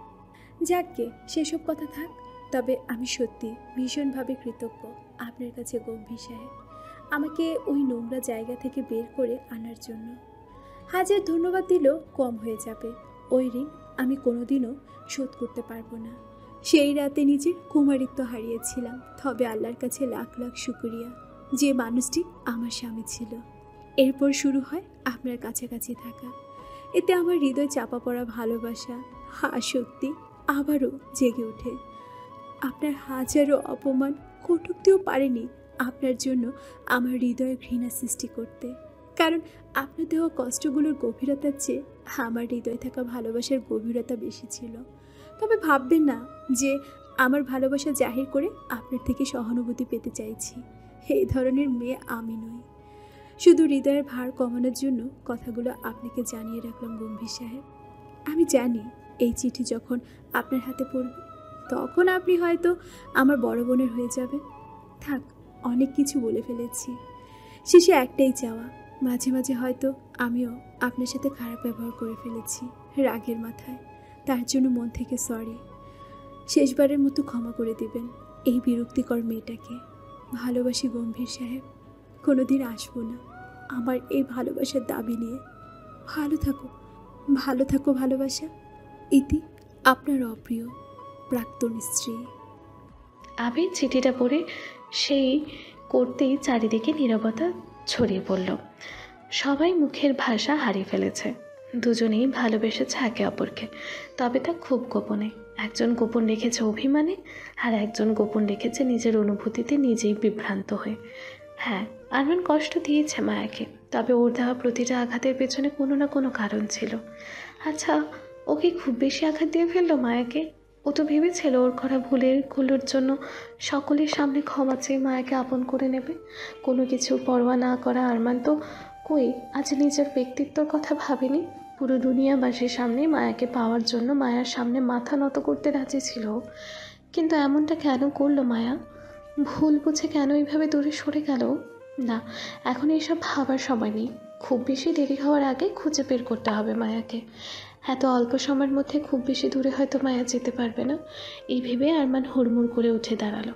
যাকগে সেসব কথা থাক। তবে আমি সত্যি ভীষণভাবে কৃতজ্ঞ আপনার কাছে গম্ভীর সাহেব, আমাকে ওই নোংরা জায়গা থেকে বের করে আনার জন্য। হাজার ধন্যবাদ দিলেও কম হয়ে যাবে। ওই ঋণ আমি কোনোদিনও শোধ করতে পারবো না। সেই রাতে নিজের কুমারিত্ব হারিয়েছিলাম, তবে আল্লাহর কাছে লাখ লাখ শুকরিয়া যে মানুষটি আমার স্বামী ছিল। এরপর শুরু হয় আপনার কাছাকাছি থাকা। এতে আমার হৃদয় চাপা পড়া ভালোবাসা সত্যি আবারও জেগে ওঠে। আপনার হাজারো অপমান কটূক্তিও পারেনি আপনার জন্য আমার হৃদয়ে ঘৃণা সৃষ্টি করতে। কারণ আপনার দেওয়া কষ্টগুলোর গভীরতার চেয়ে আমার হৃদয়ে থাকা ভালোবাসার গভীরতা বেশি ছিল। তবে ভাববেন না যে আমার ভালোবাসা জাহির করে আপনার থেকে সহানুভূতি পেতে চাইছি। এই ধরনের মেয়ে আমি নই। শুধু হৃদয়ের ভার কমানোর জন্য কথাগুলো আপনাকে জানিয়ে রাখলাম গম্ভীর সাহেব। আমি জানি এই চিঠি যখন আপনার হাতে পড়বে তখন আপনি হয়তো আমার বড় বোনের হয়ে যাবেন। থাক, অনেক কিছু বলে ফেলেছি। শেষে একটাই চাওয়া, মাঝে মাঝে হয়তো আমিও আপনার সাথে খারাপ ব্যবহার করে ফেলেছি রাগের মাথায়। তার জন্য মন থেকে সরি। শেষবারের মতো ক্ষমা করে দিবেন এই বিরক্তিকর মেয়েটাকে। ভালোবাসি গম্ভীর সাহেব, কোনোদিন আসবো না আমার এই ভালোবাসার দাবি নিয়ে। ভালো থাকো ভালোবাসা। ইতি আপনার অপ্রিয় প্রাক্তন স্ত্রী। আবির চিঠিটা পড়ে সেই করতেই চারিদিকে নীরবতা ছড়িয়ে পড়ল। সবাই মুখের ভাষা হারিয়ে ফেলেছে। দুজনেই ভালোবেসেছে একে অপরকে, তবে তা খুব গোপনে। একজন গোপন রেখেছে অভিমানে, আর একজন গোপন রেখেছে নিজের অনুভূতিতে নিজেই বিভ্রান্ত হয়ে। হ্যাঁ, আরমান কষ্ট দিয়েছে মায়াকে, তবে ওর দেওয়া প্রতিটা আঘাতের পেছনে কোনো না কোনো কারণ ছিল। আচ্ছা, ওকে খুব বেশি আঘাত দিয়ে ফেললো মায়াকে? ও তো ভেবেছিল ওর করা ভুলের জন্য সকলের সামনে ক্ষমা চেয়ে মায়াকে আপন করে নেবে। কোনো কিছু পরোয়া না করা আরমান তো কই আজ নিজের ব্যক্তিত্বর কথা ভাবেনি। পুরো দুনিয়াবাসীর সামনে মায়াকে পাওয়ার জন্য মায়ার সামনে মাথা নত করতে রাজি ছিল। কিন্তু এমনটা কেন করলো মায়া? ভুল বুঝে কেন এইভাবে দূরে সরে গেল? না, এখন এইসব ভাবার সময় নেই। খুব বেশি দেরি হওয়ার আগে খুঁজে বের করতে হবে মায়াকে। এত অল্প সময়ের মধ্যে খুব বেশি দূরে হয়তো মায়া যেতে পারবে না। এই ভেবে আরমান হুড়মুড় করে উঠে দাঁড়ালো।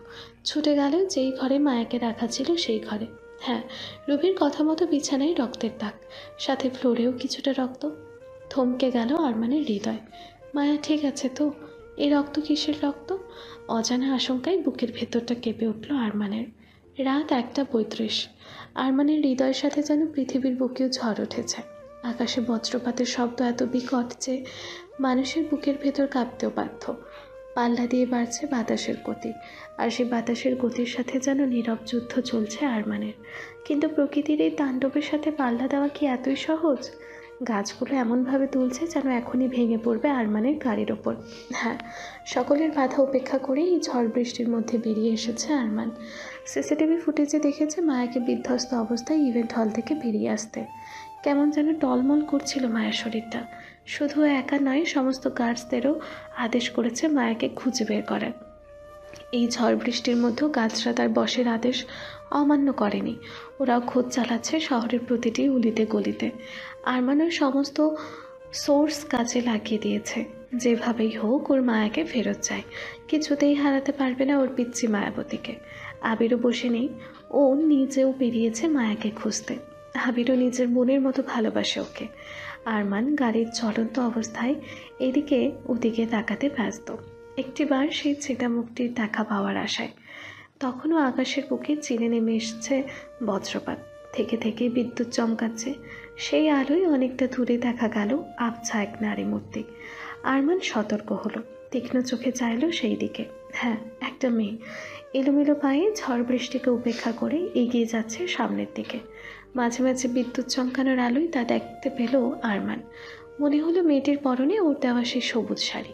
ছুটে গেল যেই ঘরে মায়াকে রাখা ছিল সেই ঘরে। হ্যাঁ, রুবির কথা মতো বিছানায় রক্তের দাগ, সাথে ফ্লোরেও কিছুটা রক্ত। থমকে গেল আরমানের হৃদয়। মায়া ঠিক আছে তো? এই রক্ত কিসের রক্ত? অজানা আশঙ্কায় বুকের ভেতরটা কেঁপে উঠল আরমানের। রাত 1:35। আরমানের হৃদয়ের সাথে যেন পৃথিবীর বুকেও ঝড় উঠেছে। আকাশে বজ্রপাতের শব্দ এত বিকট যে মানুষের বুকের ভেতর কাঁপতেও বাধ্য। পাল্লা দিয়ে বাড়ছে বাতাসের গতি, আর সেই বাতাসের গতির সাথে যেন নীরব যুদ্ধ চলছে আরমানের। কিন্তু প্রকৃতির এই তাণ্ডবের সাথে পাল্লা দেওয়া কি এতই সহজ? গাছগুলো এমনভাবে তুলছে যেন এখনই ভেঙে পড়বে আরমানের গাড়ির ওপর। হ্যাঁ, সকলের বাধা উপেক্ষা করে এই ঝড় বৃষ্টির মধ্যে বেরিয়ে এসেছে আরমান। সিসিটিভি ফুটেজে দেখেছে মায়াকে বিধ্বস্ত অবস্থায় ইভেন্ট হল থেকে বেরিয়ে আসতে। কেমন যেন টলমল করছিল মায়ের শরীরটা। শুধু একা নয়, সমস্ত গার্ডসদেরও আদেশ করেছে মায়াকে খুঁজে বের করার। এই ঝড় বৃষ্টির মধ্যেও গাছরা তার বসের আদেশ অমান্য করেনি। ওরাও খোঁজ চালাচ্ছে শহরের প্রতিটি উলিতে গলিতে। আরমানের সমস্ত সোর্স কাজে লাগিয়ে দিয়েছে। যেভাবেই হোক ওর মায়াকে ফেরত চায়, কিছুতেই হারাতে পারবে না ওর পিচ্চি মায়াবতীকে। আবিরও বসে নেই, ও নিজেও বেরিয়েছে মায়াকে খুঁজতে। আবিরও নিজের মনের মতো ভালোবাসে ওকে। আরমান গাড়ির চলন্ত অবস্থায় এদিকে ওদিকে তাকাতে ব্যস্ত, একটিবার সেই চেতা মুখটির দেখা পাওয়ার আশায়। তখনও আকাশের বুকে চিরে নেমে এসছে বজ্রপাত, থেকে থেকে বিদ্যুৎ চমকাচ্ছে। সেই আলোয় অনেকটা দূরে দেখা গেল আবছা এক নারী মূর্তি। আরমান সতর্ক হলো, তীক্ষ্ণ চোখে চাইল সেই দিকে। হ্যাঁ, একটা মেয়ে এলোমেলো পায়ে ঝড় বৃষ্টিকে উপেক্ষা করে এগিয়ে যাচ্ছে সামনের দিকে। মাঝে মাঝে বিদ্যুৎ চমকানোর আলোয় তা দেখতে পেল আরমান। মনে হলো মেয়েটির পরনে ওর দেওয়া সেই সবুজ শাড়ি।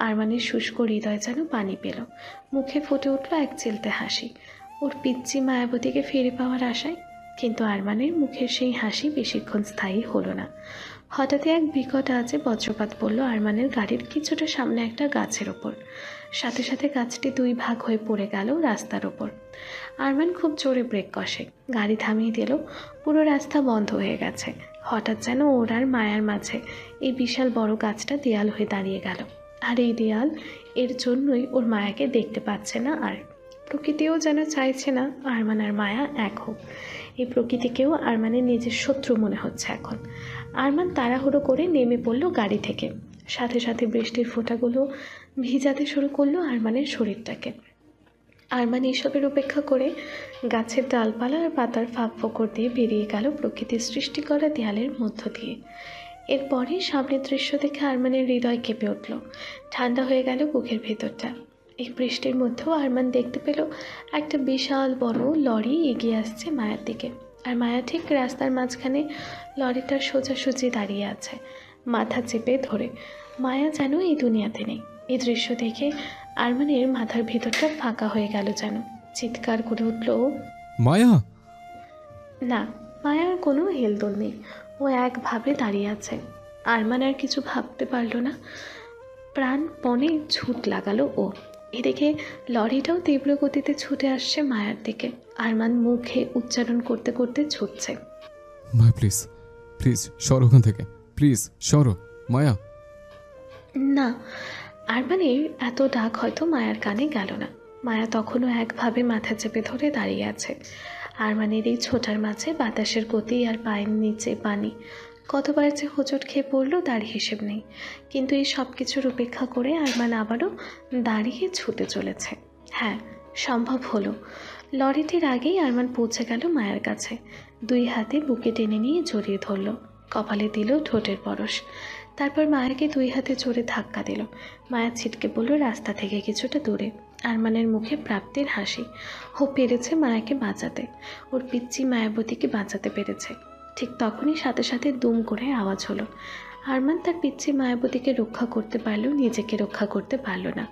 আরমানের শুষ্ক হৃদয় যেন পানি পেল, মুখে ফুটে উঠল এক চিলতে হাসি, ওর পিচ্চি মায়াবতীকে ফিরে পাওয়ার আশায়। কিন্তু আরমানের মুখের সেই হাসি বেশিক্ষণ স্থায়ী হলো না। হঠাৎই এক বিকট আওয়াজে বজ্রপাত পড়ল আরমানের গাড়ির কিছুটা সামনে একটা গাছের ওপর। সাথে সাথে গাছটি দুই ভাগ হয়ে পড়ে গেল রাস্তার ওপর। আরমান খুব জোরে ব্রেক কষে গাড়ি থামিয়ে দিল। পুরো রাস্তা বন্ধ হয়ে গেছে। হঠাৎ যেন ওর আর মায়ার মাঝে এই বিশাল বড় গাছটা দেয়াল হয়ে দাঁড়িয়ে গেল। আর এই দেয়াল, এর জন্যই ওর মায়াকে দেখতে পাচ্ছে না। আর প্রকৃতিও যেন চাইছে না আরমান আর মায়া এক হোক। এই প্রকৃতিকেও আরমানের নিজের শত্রু মনে হচ্ছে এখন। আরমান তাড়াহুড়ো করে নেমে পড়ল গাড়ি থেকে। সাথে সাথে বৃষ্টির ফোঁটাগুলো ভিজাতে শুরু করলো আরমানের শরীরটাকে। আরমান এসবের উপেক্ষা করে গাছের ডালপালা আর পাতার ফাঁক ফোকর দিয়ে বেরিয়ে গেল প্রকৃতির সৃষ্টি করা দেয়ালের মধ্য দিয়ে। এরপরে সামনের দৃশ্য দেখে আরমানের হৃদয় কেঁপে উঠল, ঠান্ডা হয়ে গেল বুকের ভেতরটা। এই বৃষ্টির মধ্যেও আরমান দেখতে পেল একটা বিশাল বড় লরি এগিয়ে আসছে মায়ার দিকে। আর মায়া ঠিক রাস্তার মাঝখানে লরিটার সোজাসুজি দাঁড়িয়ে আছে, মাথা চেপে ধরে। মায়া যেন এই দুনিয়াতে নেই। এই দৃশ্য দেখে আরমানের মাথার ভেতরটা ফাঁকা হয়ে গেল, যেন চিৎকার করে উঠল, মায়া! না, মায়ার কোনো হেলদোল নেই। ও একভাবে দাঁড়িয়ে আছে। আরমান আর কিছু ভাবতে পারল না, প্রাণপণে ছুট লাগালো ও। এদিকে লরিটাও তীব্র গতিতে ছুটে আসছে মায়ার দিকে। আরমান মুখে উচ্চারণ করতে করতে ছুটছে, মায়া প্লিজ, প্লিজ সরো ওখান থেকে, প্লিজ সরো মায়া। না, আরমানের এত ডাক হয়তো মায়ার কানে গেল না। মায়া তখনও একভাবে মাথা চেপে ধরে দাঁড়িয়ে আছে। আরমানের এই ছোটার মাঝে বাতাসের গতি আর পায়ের নিচে পানি। কতবার যে হোঁচট খেয়ে পড়লো তার হিসেব নেই। কিন্তু এই সব কিছুর উপেক্ষা করে আরমান আবারও দাঁড়িয়ে ছুটে চলেছে। হ্যাঁ, সম্ভব হলো। লরিটির আগেই আরমান পৌঁছে গেল মায়ের কাছে। দুই হাতে বুকে টেনে নিয়ে জড়িয়ে ধরল, কপালে দিল ঠোঁটের পরশ। তারপর মায়াকে দুই হাতে জোরে ধাক্কা দিল। মায়া ছিটকে পড়ল রাস্তা থেকে কিছুটা দূরে। আরমানের মুখে প্রাপ্তির হাসি। ও পেরেছে মায়াকে বাঁচাতে, ওর পিচ্চি মায়াবতীকে বাঁচাতে পেরেছে। ঠিক তখনই সাথে সাথে দুম করে আওয়াজ হলো। আরমান তার পিচ্চি মায়াবতীকে রক্ষা করতে পারল, নিজেকে রক্ষা করতে পারল না।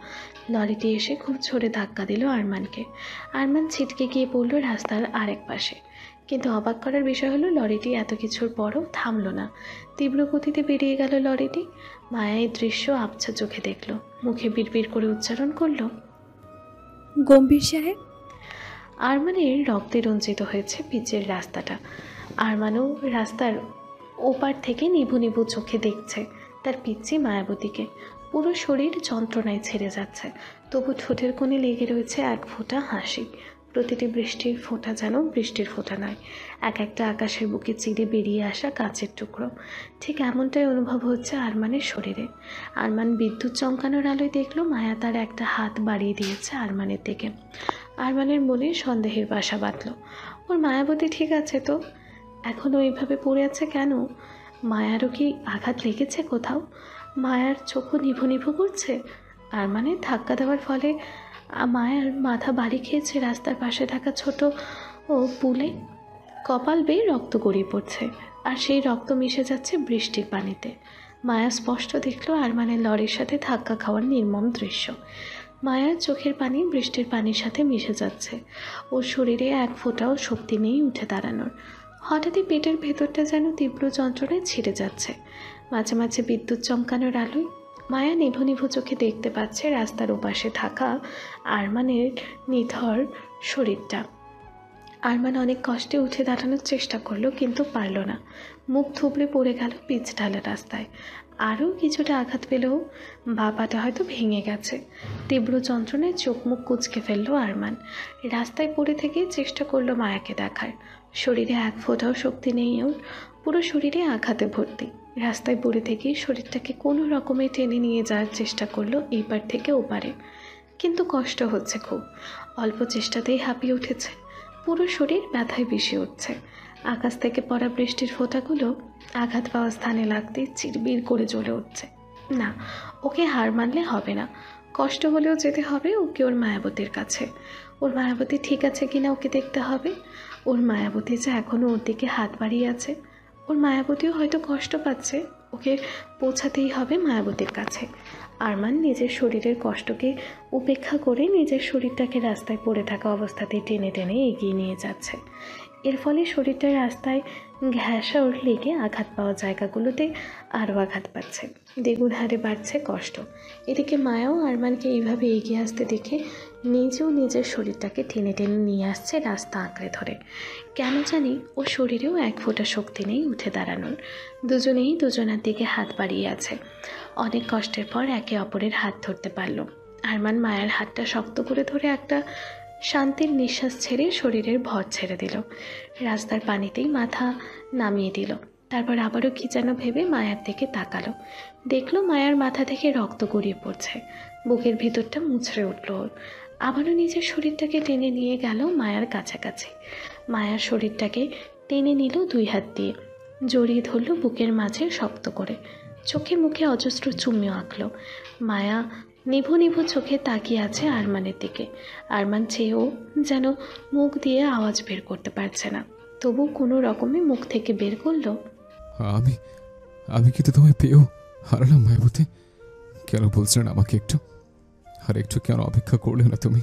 লরিটি এসে খুব জোরে ধাক্কা দিল আরমানকে। আরমান ছিটকে গিয়ে পড়ল রাস্তার আরেক পাশে। কিন্তু অবাক করার বিষয় হলো লরিটি এত কিছুর পরও থামল না। তীব্র গতিতে বেরিয়ে গেল লরিটি। মায়া এই দৃশ্য আবছা চোখে দেখল, মুখে বিড়বিড় করে উচ্চারণ করল, গম্ভীর সাহেব। আরমানের রক্তে রঞ্জিত হয়েছে পিচের রাস্তাটা। আরমানও রাস্তার ওপার থেকে নিভু নিভু চোখে দেখছে তার পিচ্চি মায়াবতীকে। পুরো শরীর যন্ত্রণায় ছেড়ে যাচ্ছে, তবু ঠোঁটের কোণে লেগে রয়েছে এক ফোঁটা হাসি। প্রতিটি বৃষ্টির ফোঁটা যেন বৃষ্টির ফোঁটা নয়, এক একটা আকাশের বুকে চিরে বেরিয়ে আসা কাচের টুকরো। ঠিক এমনটাই অনুভব হচ্ছে আরমানের শরীরে। আরমান বিদ্যুৎ চমকানোর আলোয় দেখলো মায়া তার একটা হাত বাড়িয়ে দিয়েছে আরমানের দিকে। আরমানের মনে সন্দেহের বাসা বাঁধল, ওর মায়াবতী ঠিক আছে তো? এখন ওইভাবে পড়ে আছে কেন? মায়ারও কি আঘাত লেগেছে কোথাও? মায়ার চোখও নিভু নিভু করছে। আরমানের ধাক্কা দেওয়ার ফলে মায়ার মাথা বাড়ি খেয়েছে রাস্তার পাশে থাকা ছোট পুলে। কপাল বেয়ে রক্ত গড়িয়ে পড়ছে, আর সেই রক্ত মিশে যাচ্ছে বৃষ্টির পানিতে। মায়া স্পষ্ট দেখলো আরমানের লরির সাথে ধাক্কা খাওয়ার নির্মম দৃশ্য। মায়ার চোখের পানি বৃষ্টির পানির সাথে মিশে যাচ্ছে। ওর শরীরে এক ফোঁটাও শক্তি নেই উঠে দাঁড়ানোর। হঠাৎই পেটের ভেতরটা যেন তীব্র যন্ত্রণায় ছিঁড়ে যাচ্ছে। মাঝে মাঝে বিদ্যুৎ চমকানোর আলোয় মায়া নিভু নিভু চোখে দেখতে পাচ্ছে রাস্তার ওপাশে থাকা আরমানের নিথর শরীরটা। আরমান অনেক কষ্টে উঠে দাঁড়ানোর চেষ্টা করলো, কিন্তু পারল না। মুখ থুবড়ে পড়ে গেল পিচ ঢালা রাস্তায়। আরও কিছুটা আঘাত পেলেও বাবাটা হয়তো ভেঙে গেছে। তীব্র যন্ত্রণায় চোখ মুখ কুঁচকে ফেললো আরমান। রাস্তায় পড়ে থেকে চেষ্টা করলো মায়াকে দেখার। শরীরে এক ফোঁটাও শক্তি নেই ওর, পুরো শরীরে আঘাতে ভর্তি। রাস্তায় পড়ে থেকেই শরীরটাকে কোনো রকমে টেনে নিয়ে যাওয়ার চেষ্টা করলো এইপার থেকে ওপারে, কিন্তু কষ্ট হচ্ছে খুব। অল্প চেষ্টাতেই হাঁপিয়ে উঠেছে, পুরো শরীর ব্যথায় বেশি উঠছে। আকাশ থেকে পড়া বৃষ্টির ফোঁটাগুলো আঘাত পাওয়া স্থানে লাগতে চিরবির করে জ্বলে উঠছে। না, ওকে হার মানলে হবে না। কষ্ট হলেও যেতে হবে ওকে ওর মায়াবতীর কাছে। ওর মায়াবতী ঠিক আছে কিনা ওকে দেখতে হবে। ওর মায়াবতী যে এখনও ওর দিকে হাত বাড়িয়ে আছে। ওর মায়াবতীও হয়তো কষ্ট পাচ্ছে, ওকে পৌঁছাতেই হবে মায়াবতীর কাছে। আরমান নিজের শরীরের কষ্টকে উপেক্ষা করে নিজের শরীরটাকে রাস্তায় পড়ে থাকা অবস্থাতেই টেনে টেনে এগিয়ে নিয়ে যাচ্ছে। এর ফলে শরীরটা রাস্তায় ঘেঁষা লেগে আঘাত পাওয়া জায়গাগুলোতে আরও আঘাত পাচ্ছে। দ্বিগুণ হারে বাড়ছে কষ্ট। এদিকে মায়াও আরমানকে এইভাবে এগিয়ে আসতে দেখে নিজেও নিজের শরীরটাকে টেনে টেনে নিয়ে আসছে রাস্তা আঁকড়ে ধরে। কেন জানি ও শরীরেও এক ফোঁটা শক্তি নেই উঠে দাঁড়ানোর। দুজনেই দুজনার দিকে হাত বাড়িয়ে আছে। অনেক কষ্টের পর একে অপরের হাত ধরতে পারল। আরমান মায়ের হাতটা শক্ত করে ধরে একটা শান্তির নিঃশ্বাস ছেড়ে শরীরের ভর ছেড়ে দিল। রাস্তার পানিতেই মাথা নামিয়ে দিল। তারপর আবারও কি যেন ভেবে মায়ার দিকে তাকালো। দেখলো মায়ার মাথা থেকে রক্ত গড়িয়ে পড়ছে। বুকের ভিতরটা মুচড়ে উঠল ওর। আবারও নিজের শরীরটাকে টেনে নিয়ে গেল মায়ার কাছাকাছি। মায়ার শরীরটাকে টেনে নিল দুই হাত দিয়ে, জড়িয়ে ধরল বুকের মাঝে শক্ত করে। চোখে মুখে অজস্র চুম্মিও আঁকল। মায়া নিভু নিভু চোখে তাকিয়ে আছে আরমানের দিকে। আরমান চেয়েও যেন মুখ দিয়ে আওয়াজ বের করতে পারছে না, তবু কোনো রকমে মুখ থেকে বের করলো, আমি আমি কিন্তু তোমায় পেয়েও হারালাম মায়াবতী। কেন বলছেন আমাকে একটু? আর একটু কেন অপেক্ষা করলে না তুমি?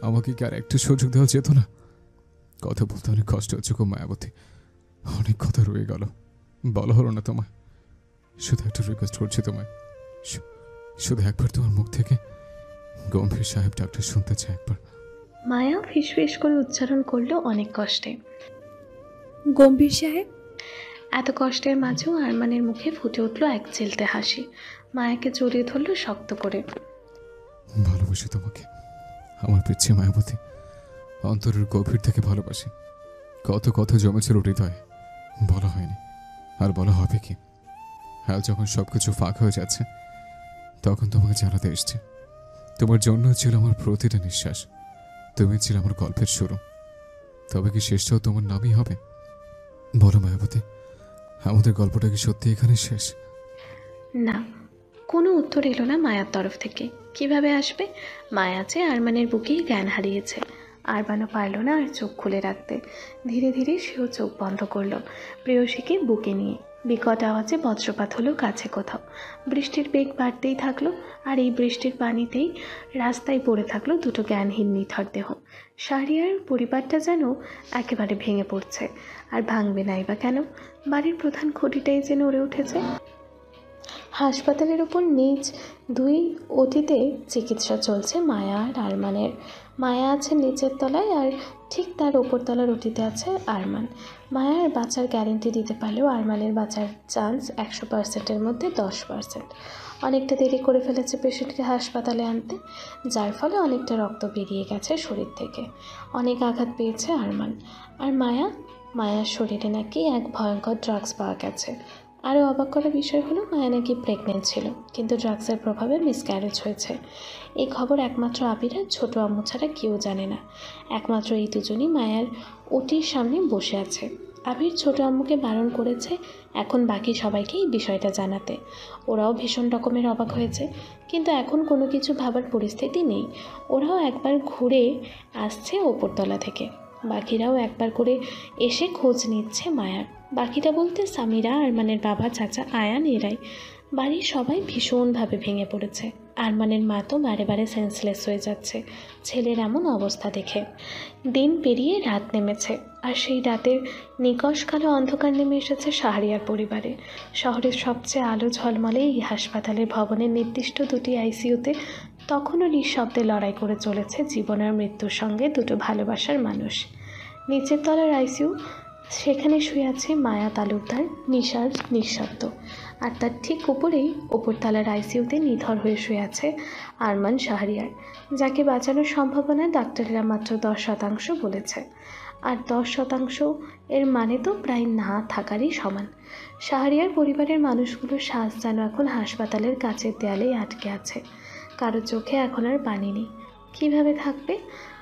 আমাকে কি আর একটু সুযোগ দেওয়া যেত না? কথা বলতে অনেক কষ্ট হচ্ছে গো মায়াবতী, অনেক কথা রয়ে গেল, বলা হলো না তোমায়। শুধু একটা রিকোয়েস্ট করছি তোমায়, শুধু একবার তোমার মুখ থেকে গম্ভীর সাহেব ডাক্তার শুনতে চাই একবার। মায়া ফিসফিস করে উচ্চারণ করলো অনেক কষ্টে, গম্ভীর সাহেব। এত কষ্টের মাঝেও আরমানের মুখে ফুটে উঠল এক চেলতে হাসি। মায়াকে জড়িয়ে ধরল শক্ত করে। ভালোবাসি তোমাকে আমার পিচ্ছে মায়াবতী, অন্তরের গভীর থেকে ভালোবাসি। কত কথা জমেছিল হৃদয়ে, বলা হয়নি, আর বলা হবে কি। আজ যখন সবকিছু ফাঁক হয়ে যাচ্ছে তখন তোমাকে জানাতে এসছে। তোমার জন্য ছিল আমার প্রতিটা নিঃশ্বাস, তুমি ছিল আমার গল্পের শুরু। তবে কি শেষটাও তোমার নামই হবে? বলো মায়াবতী, আমাদের গল্পটা কি সত্যি এখানে শেষ? না, কোনো উত্তর এলো না মায়ার তরফ থেকে। কিভাবে আসবে? মায়া যে আরমানের বুকেই জ্ঞান হারিয়েছে। আরমানও পারল না আর চোখ খুলে রাখতে। ধীরে ধীরে সেও চোখ বন্ধ করলো, প্রেয়সীকে বুকে নিয়ে। বিকট আওয়াজে বজ্রপাত হলো কাছে কোথাও। বৃষ্টির বেগ বাড়তেই থাকলো, আর এই বৃষ্টির পানিতেই রাস্তায় পড়ে থাকলো দুটো জ্ঞানহীন নিথর দেহ। শাহরিয়ার পরিবারটা যেন একেবারে ভেঙে পড়ছে। আর ভাঙবে নাই বা কেন? বাড়ির প্রধান খুঁটিটাই যেন উড়ে উঠেছে। হাসপাতালের ওপর নিজ দুই ওটিতে চিকিৎসা চলছে মায়া আর আরমানের। মায়া আছে নিচের তলায়, আর ঠিক তার ওপর তলার ওটিতে আছে আরমান। মায়ার বাঁচার গ্যারেন্টি দিতে পারলেও আরমানের বাঁচার চান্স 100%-এর মধ্যে 10%। অনেকটা দেরি করে ফেলেছে পেশেন্টকে হাসপাতালে আনতে, যার ফলে অনেকটা রক্ত বেরিয়ে গেছে শরীর থেকে। অনেক আঘাত পেয়েছে আরমান। আর মায়ার শরীরে নাকি এক ভয়ঙ্কর ড্রাগস পাওয়া গেছে। আরও অবাক করা বিষয় হলো মায়া নাকি প্রেগনেন্ট ছিল, কিন্তু ড্রাগসের প্রভাবে মিসক্যারেজ হয়েছে। এই খবর একমাত্র আবির আর ছোটো আম্মু ছাড়া কেউ জানে না। একমাত্র এই দুজনই মায়ার ওটির সামনে বসে আছে। আবির ছোট আম্মুকে বারণ করেছে এখন বাকি সবাইকে এই বিষয়টা জানাতে। ওরাও ভীষণ রকমের অবাক হয়েছে, কিন্তু এখন কোনো কিছু ভাবার পরিস্থিতি নেই। ওরাও একবার ঘুরে আসছে ওপরতলা থেকে, বাকিরাও একবার করে এসে খোঁজ নিচ্ছে মায়ার। বাকিটা বলতে সামিরা, আরমানের বাবা, চাচা, আয়ান, এরাই। বাড়ির সবাই ভীষণভাবে ভেঙে পড়েছে। আরমানের মা তো বারে বারে সেন্সলেস হয়ে যাচ্ছে ছেলের এমন অবস্থা দেখে। দিন পেরিয়ে রাত নেমেছে, আর সেই রাতের নিকষ কালো অন্ধকার নেমে এসেছে শাহরিয়ার পরিবারে। শহরের সবচেয়ে আলো ঝলমলে এই হাসপাতালের ভবনের নির্দিষ্ট দুটি আইসিইউতে তখনও নিঃশব্দে লড়াই করে চলেছে জীবন আর মৃত্যুর সঙ্গে দুটো ভালোবাসার মানুষ। নিচের তলার আইসিইউ, সেখানে শুয়ে আছে মায়া তালুকদার, নিশার নিঃশব্দ। আর তার ঠিক উপরেই ওপরতলার আইসিইউতে নিথর হয়ে শুয়ে আছে আরমান শাহরিয়ার, যাকে বাঁচানোর সম্ভাবনা ডাক্তাররা মাত্র 10% বলেছে। আর 10% এর মানে তো প্রায় না থাকারই সমান। শাহরিয়ার পরিবারের মানুষগুলোর শ্বাস যেন এখন হাসপাতালের কাচের দেয়ালেই আটকে আছে। কারো চোখে এখন আর পানি নেই। কীভাবে থাকবে?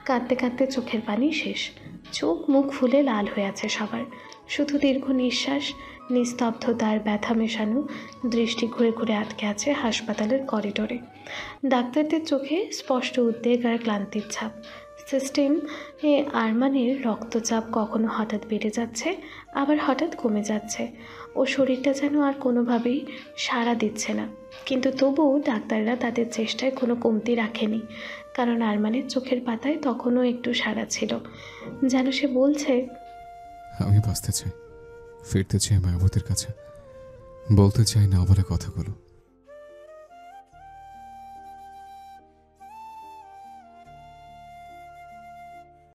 কাঁদতে কাঁদতে চোখের পানি শেষ, চোখ মুখ ফুলে লাল হয়ে আছে সবার। শুধু দীর্ঘ নিঃশ্বাস, নিস্তব্ধতার ব্যথা মেশানো দৃষ্টি ঘুরে ঘুরে আটকে আছে হাসপাতালের করিডোরে। ডাক্তারদের চোখে স্পষ্ট উদ্বেগ আর ক্লান্তির ছাপ। সিস্টেমে আরমানের রক্তচাপ কখনো হঠাৎ বেড়ে যাচ্ছে, আবার হঠাৎ কমে যাচ্ছে। ও শরীরটা যেন আর কোনোভাবেই সাড়া দিচ্ছে না, কিন্তু তবুও ডাক্তাররা তাদের চেষ্টায় কোনো কমতি রাখেনি, কারণ আরমানের চোখের পাতায় তখনও একটু সাড়া ছিল, যেন সে বলছে, আমি বাঁচতে চাই, ফিরতে চাই মায়াবতীর কাছে, বলতে চাই না বলে কথাগুলো।